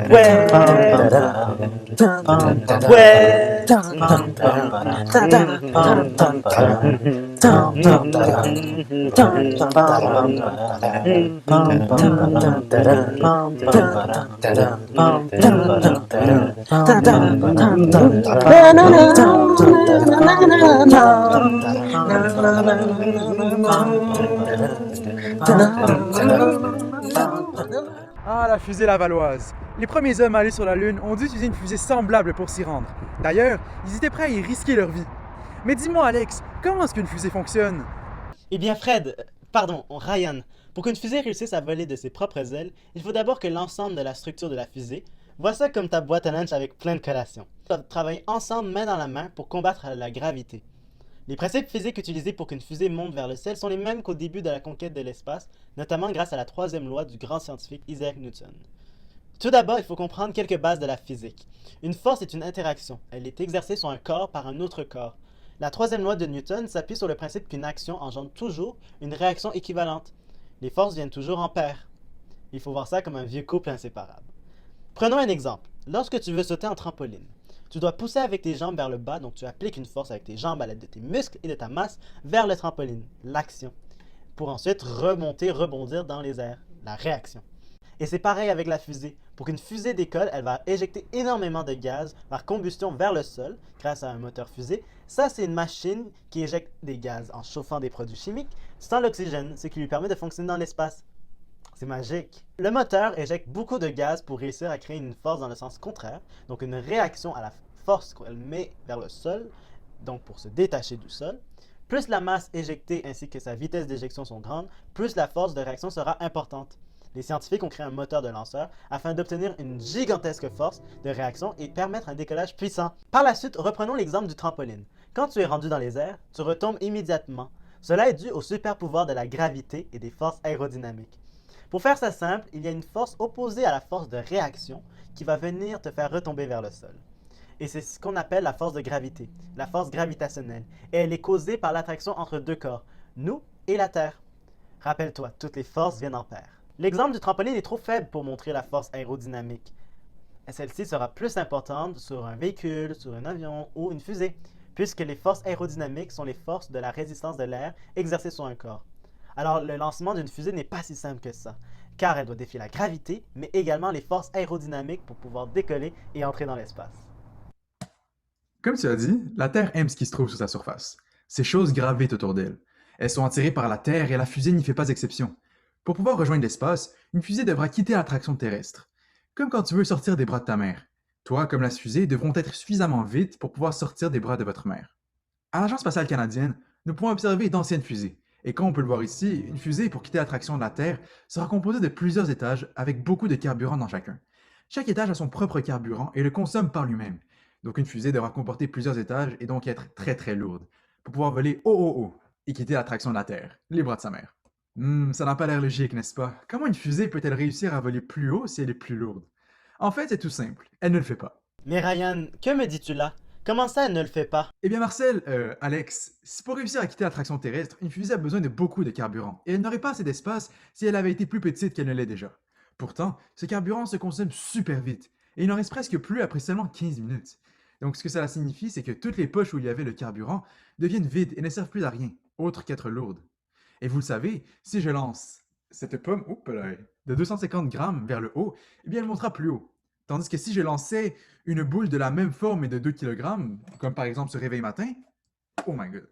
Ouais, ouais. Ah, la fusée lavalloise. Les premiers hommes à aller sur la Lune ont dû utiliser une fusée semblable pour s'y rendre. D'ailleurs, ils étaient prêts à y risquer leur vie. Mais dis-moi Alex, comment est-ce qu'une fusée fonctionne? Eh bien Ryan, pour qu'une fusée réussisse à voler de ses propres ailes, il faut d'abord que l'ensemble de la structure de la fusée, vois ça comme ta boîte à lunch avec plein de collations, doivent travailler ensemble main dans la main pour combattre la gravité. Les principes physiques utilisés pour qu'une fusée monte vers le ciel sont les mêmes qu'au début de la conquête de l'espace, notamment grâce à la troisième loi du grand scientifique Isaac Newton. Tout d'abord, il faut comprendre quelques bases de la physique. Une force est une interaction. Elle est exercée sur un corps par un autre corps. La troisième loi de Newton s'appuie sur le principe qu'une action engendre toujours une réaction équivalente. Les forces viennent toujours en paire. Il faut voir ça comme un vieux couple inséparable. Prenons un exemple. Lorsque tu veux sauter en trampoline, tu dois pousser avec tes jambes vers le bas, donc tu appliques une force avec tes jambes à l'aide de tes muscles et de ta masse vers le trampoline, l'action, pour ensuite remonter, rebondir dans les airs, la réaction. Et c'est pareil avec la fusée. Pour qu'une fusée décolle, elle va éjecter énormément de gaz par combustion vers le sol grâce à un moteur fusée. Ça, c'est une machine qui éjecte des gaz en chauffant des produits chimiques sans l'oxygène, ce qui lui permet de fonctionner dans l'espace. C'est magique. Le moteur éjecte beaucoup de gaz pour réussir à créer une force dans le sens contraire, donc une réaction à la force qu'elle met vers le sol, donc pour se détacher du sol. Plus la masse éjectée ainsi que sa vitesse d'éjection sont grandes, plus la force de réaction sera importante. Les scientifiques ont créé un moteur de lanceur afin d'obtenir une gigantesque force de réaction et permettre un décollage puissant. Par la suite, reprenons l'exemple du trampoline. Quand tu es rendu dans les airs, tu retombes immédiatement. Cela est dû au super pouvoir de la gravité et des forces aérodynamiques. Pour faire ça simple, il y a une force opposée à la force de réaction qui va venir te faire retomber vers le sol. Et c'est ce qu'on appelle la force de gravité, la force gravitationnelle. Et elle est causée par l'attraction entre deux corps, nous et la Terre. Rappelle-toi, toutes les forces viennent en paire. L'exemple du trampoline est trop faible pour montrer la force aérodynamique. Celle-ci sera plus importante sur un véhicule, sur un avion ou une fusée, puisque les forces aérodynamiques sont les forces de la résistance de l'air exercées sur un corps. Alors, le lancement d'une fusée n'est pas si simple que ça, car elle doit défier la gravité, mais également les forces aérodynamiques pour pouvoir décoller et entrer dans l'espace. Comme tu as dit, la Terre aime ce qui se trouve sous sa surface. Ces choses gravitent autour d'elle. Elles sont attirées par la Terre et la fusée n'y fait pas exception. Pour pouvoir rejoindre l'espace, une fusée devra quitter l'attraction terrestre. Comme quand tu veux sortir des bras de ta mère. Toi, comme la fusée, devront être suffisamment vite pour pouvoir sortir des bras de votre mère. À l'Agence spatiale canadienne, nous pouvons observer d'anciennes fusées. Et comme on peut le voir ici, une fusée, pour quitter l'attraction de la Terre, sera composée de plusieurs étages avec beaucoup de carburant dans chacun. Chaque étage a son propre carburant et le consomme par lui-même. Donc une fusée devra comporter plusieurs étages et donc être très très lourde, pour pouvoir voler haut et quitter l'attraction de la Terre, les bras de sa mère. Ça n'a pas l'air logique, n'est-ce pas? Comment une fusée peut-elle réussir à voler plus haut si elle est plus lourde? En fait, c'est tout simple, elle ne le fait pas. Mais Ryan, que me dis-tu là? Comment ça, elle ne le fait pas? Eh bien Marcel, Alex, pour réussir à quitter l'attraction terrestre, une fusée a besoin de beaucoup de carburant, et elle n'aurait pas assez d'espace si elle avait été plus petite qu'elle ne l'est déjà. Pourtant, ce carburant se consomme super vite, et il n'en reste presque plus après seulement 15 minutes. Donc ce que cela signifie, c'est que toutes les poches où il y avait le carburant deviennent vides et ne servent plus à rien, autre qu'être lourdes. Et vous le savez, si je lance cette pomme de 250 grammes vers le haut, eh bien elle montera plus haut. Tandis que si je lançais une boule de la même forme et de 2 kg, comme par exemple ce réveil matin, oh my god,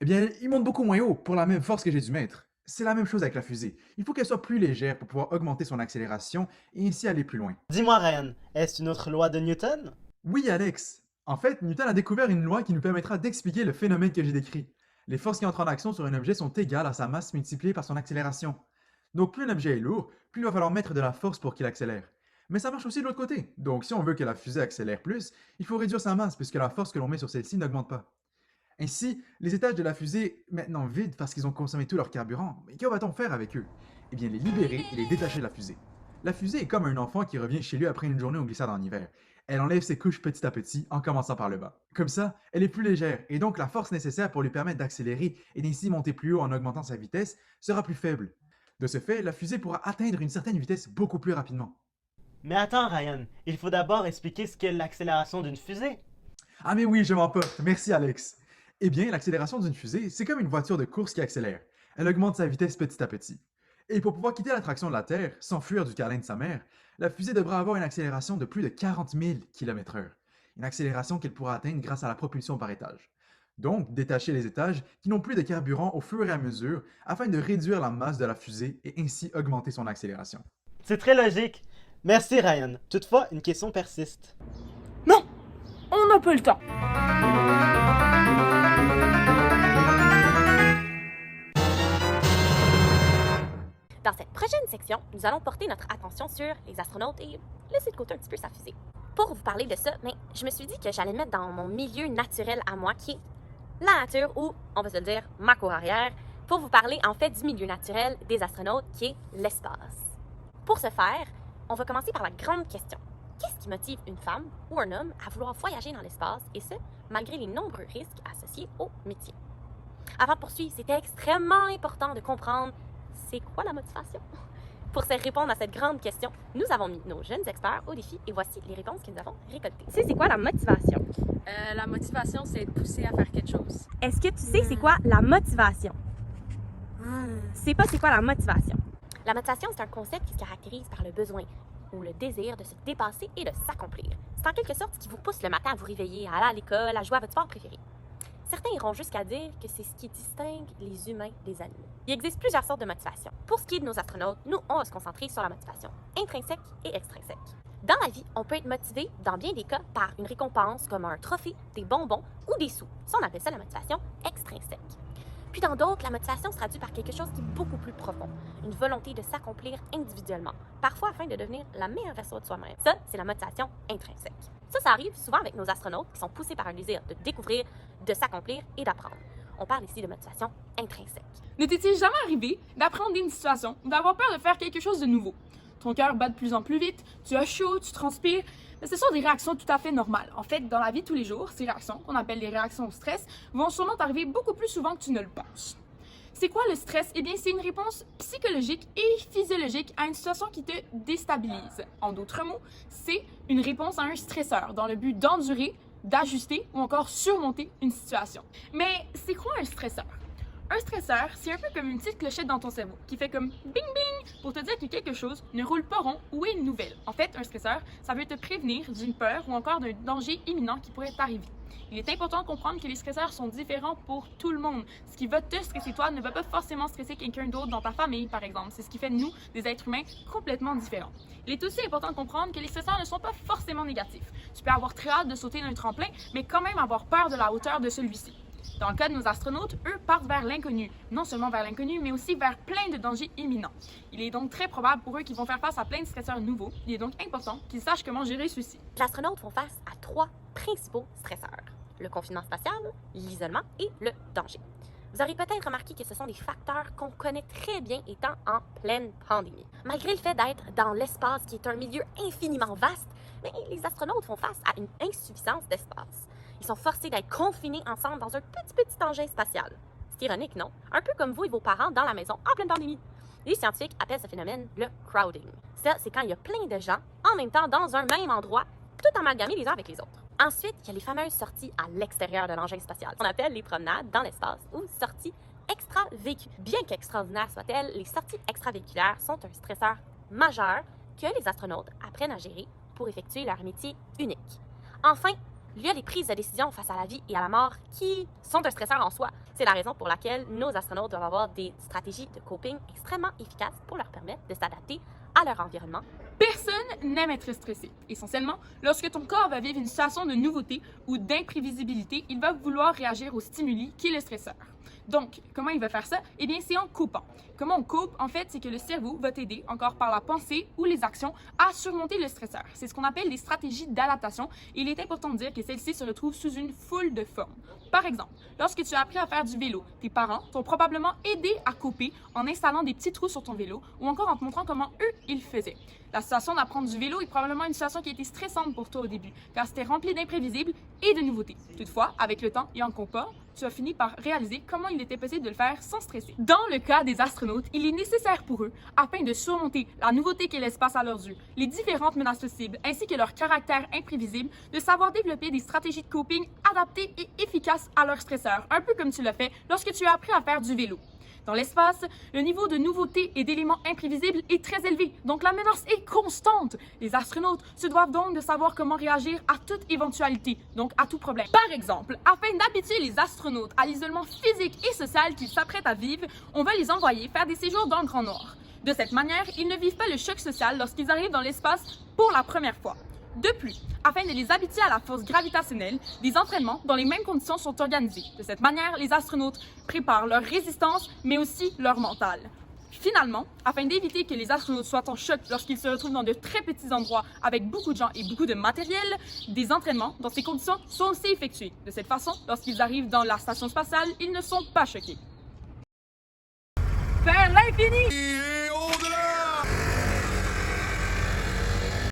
eh bien il monte beaucoup moins haut pour la même force que j'ai dû mettre. C'est la même chose avec la fusée. Il faut qu'elle soit plus légère pour pouvoir augmenter son accélération et ainsi aller plus loin. Dis-moi Ryan, est-ce une autre loi de Newton? Oui, Alex. En fait, Newton a découvert une loi qui nous permettra d'expliquer le phénomène que j'ai décrit. Les forces qui entrent en action sur un objet sont égales à sa masse multipliée par son accélération. Donc plus un objet est lourd, plus il va falloir mettre de la force pour qu'il accélère. Mais ça marche aussi de l'autre côté. Donc si on veut que la fusée accélère plus, il faut réduire sa masse puisque la force que l'on met sur celle-ci n'augmente pas. Ainsi, les étages de la fusée, maintenant vides parce qu'ils ont consommé tout leur carburant, mais que va-t-on faire avec eux? Eh bien les libérer et les détacher de la fusée. La fusée est comme un enfant qui revient chez lui après une journée en glissade en hiver. Elle enlève ses couches petit à petit en commençant par le bas. Comme ça, elle est plus légère et donc la force nécessaire pour lui permettre d'accélérer et d'ainsi monter plus haut en augmentant sa vitesse sera plus faible. De ce fait, la fusée pourra atteindre une certaine vitesse beaucoup plus rapidement. Mais attends, Ryan, il faut d'abord expliquer ce qu'est l'accélération d'une fusée. Ah mais oui, je m'emporte. Merci Alex. Eh bien, l'accélération d'une fusée, c'est comme une voiture de course qui accélère. Elle augmente sa vitesse petit à petit. Et pour pouvoir quitter l'attraction de la Terre, sans fuir du câlin de sa mère, la fusée devra avoir une accélération de plus de 40 000 km/h. Une accélération qu'elle pourra atteindre grâce à la propulsion par étage. Donc, détacher les étages qui n'ont plus de carburant au fur et à mesure afin de réduire la masse de la fusée et ainsi augmenter son accélération. C'est très logique. Merci, Ryan. Toutefois, une question persiste. Non! On n'a pas le temps! Dans cette prochaine section, nous allons porter notre attention sur les astronautes et laisser de côté un petit peu sa fusée. Pour vous parler de ça, je me suis dit que j'allais mettre dans mon milieu naturel à moi, qui est la nature, ou, on va se le dire, ma cour arrière, pour vous parler en fait du milieu naturel des astronautes, qui est l'espace. Pour ce faire, on va commencer par la grande question. Qu'est-ce qui motive une femme ou un homme à vouloir voyager dans l'espace, et ce, malgré les nombreux risques associés au métier? Avant de poursuivre, c'est extrêmement important de comprendre c'est quoi la motivation? Pour se répondre à cette grande question, nous avons mis nos jeunes experts au défi et voici les réponses que nous avons récoltées. Tu sais, c'est quoi la motivation? La motivation, c'est de pousser à faire quelque chose. Est-ce que tu sais c'est quoi la motivation? C'est pas c'est quoi la motivation? La motivation, c'est un concept qui se caractérise par le besoin ou le désir de se dépasser et de s'accomplir. C'est en quelque sorte ce qui vous pousse le matin à vous réveiller, à aller à l'école, à jouer à votre sport préféré. Certains iront jusqu'à dire que c'est ce qui distingue les humains des animaux. Il existe plusieurs sortes de motivation. Pour ce qui est de nos astronautes, nous, on va se concentrer sur la motivation intrinsèque et extrinsèque. Dans la vie, on peut être motivé, dans bien des cas, par une récompense comme un trophée, des bonbons ou des sous. Ça, on appelle ça la motivation extrinsèque. Puis dans d'autres, la motivation se traduit par quelque chose qui est beaucoup plus profond, une volonté de s'accomplir individuellement, parfois afin de devenir la meilleure version de soi-même. Ça, c'est la motivation intrinsèque. Ça arrive souvent avec nos astronautes qui sont poussés par un désir de découvrir, de s'accomplir et d'apprendre. On parle ici de motivation intrinsèque. Ne t'est-il jamais arrivé d'apprendre une situation ou d'avoir peur de faire quelque chose de nouveau? Ton cœur bat de plus en plus vite, tu as chaud, tu transpires, mais ce sont des réactions tout à fait normales. En fait, dans la vie de tous les jours, ces réactions, qu'on appelle les réactions au stress, vont sûrement t'arriver beaucoup plus souvent que tu ne le penses. C'est quoi le stress? Eh bien, c'est une réponse psychologique et physiologique à une situation qui te déstabilise. En d'autres mots, c'est une réponse à un stresseur dans le but d'endurer, d'ajuster ou encore surmonter une situation. Mais c'est quoi un stresseur? Un stresseur, c'est un peu comme une petite clochette dans ton cerveau qui fait comme bing bing pour te dire que quelque chose ne roule pas rond ou est une nouvelle. En fait, un stresseur, ça veut te prévenir d'une peur ou encore d'un danger imminent qui pourrait t'arriver. Il est important de comprendre que les stresseurs sont différents pour tout le monde. Ce qui va te stresser toi ne va pas forcément stresser quelqu'un d'autre dans ta famille, par exemple. C'est ce qui fait de nous des êtres humains complètement différents. Il est aussi important de comprendre que les stresseurs ne sont pas forcément négatifs. Tu peux avoir très hâte de sauter d'un tremplin, mais quand même avoir peur de la hauteur de celui-ci. Dans le cas de nos astronautes, eux partent vers l'inconnu. Non seulement vers l'inconnu, mais aussi vers plein de dangers imminents. Il est donc très probable pour eux qu'ils vont faire face à plein de stresseurs nouveaux. Il est donc important qu'ils sachent comment gérer ceux-ci. Les astronautes font face à 3 principaux stresseurs. Le confinement spatial, l'isolement et le danger. Vous aurez peut-être remarqué que ce sont des facteurs qu'on connaît très bien étant en pleine pandémie. Malgré le fait d'être dans l'espace qui est un milieu infiniment vaste, les astronautes font face à une insuffisance d'espace. Ils sont forcés d'être confinés ensemble dans un petit engin spatial. C'est ironique, non? Un peu comme vous et vos parents dans la maison en pleine pandémie. Les scientifiques appellent ce phénomène le crowding. Ça, c'est quand il y a plein de gens en même temps dans un même endroit, tout amalgamés les uns avec les autres. Ensuite, il y a les fameuses sorties à l'extérieur de l'engin spatial, qu'on appelle les promenades dans l'espace ou sorties extravéhiculaires. Bien qu'extraordinaires soient-elles, les sorties extravéhiculaires sont un stresseur majeur que les astronautes apprennent à gérer pour effectuer leur métier unique. Enfin, il y a les prises de décision face à la vie et à la mort qui sont un stresseur en soi. C'est la raison pour laquelle nos astronautes doivent avoir des stratégies de coping extrêmement efficaces pour leur permettre de s'adapter à leur environnement. Personne n'aime être stressé. Essentiellement, lorsque ton corps va vivre une situation de nouveauté ou d'imprévisibilité, il va vouloir réagir au stimuli qui est le stresseur. Donc, comment il va faire ça? Eh bien, c'est en copant. Comment on cope, en fait, c'est que le cerveau va t'aider, encore par la pensée ou les actions, à surmonter le stresseur. C'est ce qu'on appelle des stratégies d'adaptation et il est important de dire que celles-ci se retrouvent sous une foule de formes. Par exemple, lorsque tu as appris à faire du vélo, tes parents t'ont probablement aidé à coper en installant des petits trous sur ton vélo ou encore en te montrant comment eux, ils faisaient. La situation d'apprendre du vélo est probablement une situation qui a été stressante pour toi au début, car c'était rempli d'imprévisibles et de nouveautés. Toutefois, avec le temps et en comport, tu as fini par réaliser comment il était possible de le faire sans stresser. Dans le cas des astronautes, il est nécessaire pour eux, afin de surmonter la nouveauté qu'est l'espace à leurs yeux, les différentes menaces possibles, ainsi que leur caractère imprévisible, de savoir développer des stratégies de coping adaptées et efficaces à leurs stresseurs, un peu comme tu l'as fait lorsque tu as appris à faire du vélo. Dans l'espace, le niveau de nouveauté et d'éléments imprévisibles est très élevé, donc la menace est constante. Les astronautes se doivent donc de savoir comment réagir à toute éventualité, donc à tout problème. Par exemple, afin d'habituer les astronautes à l'isolement physique et social qu'ils s'apprêtent à vivre, on va les envoyer faire des séjours dans le Grand Noir. De cette manière, ils ne vivent pas le choc social lorsqu'ils arrivent dans l'espace pour la première fois. De plus, afin de les habituer à la force gravitationnelle, des entraînements dans les mêmes conditions sont organisés. De cette manière, les astronautes préparent leur résistance, mais aussi leur mental. Finalement, afin d'éviter que les astronautes soient en choc lorsqu'ils se retrouvent dans de très petits endroits avec beaucoup de gens et beaucoup de matériel, des entraînements dans ces conditions sont aussi effectués. De cette façon, lorsqu'ils arrivent dans la station spatiale, ils ne sont pas choqués. Vers l'infini!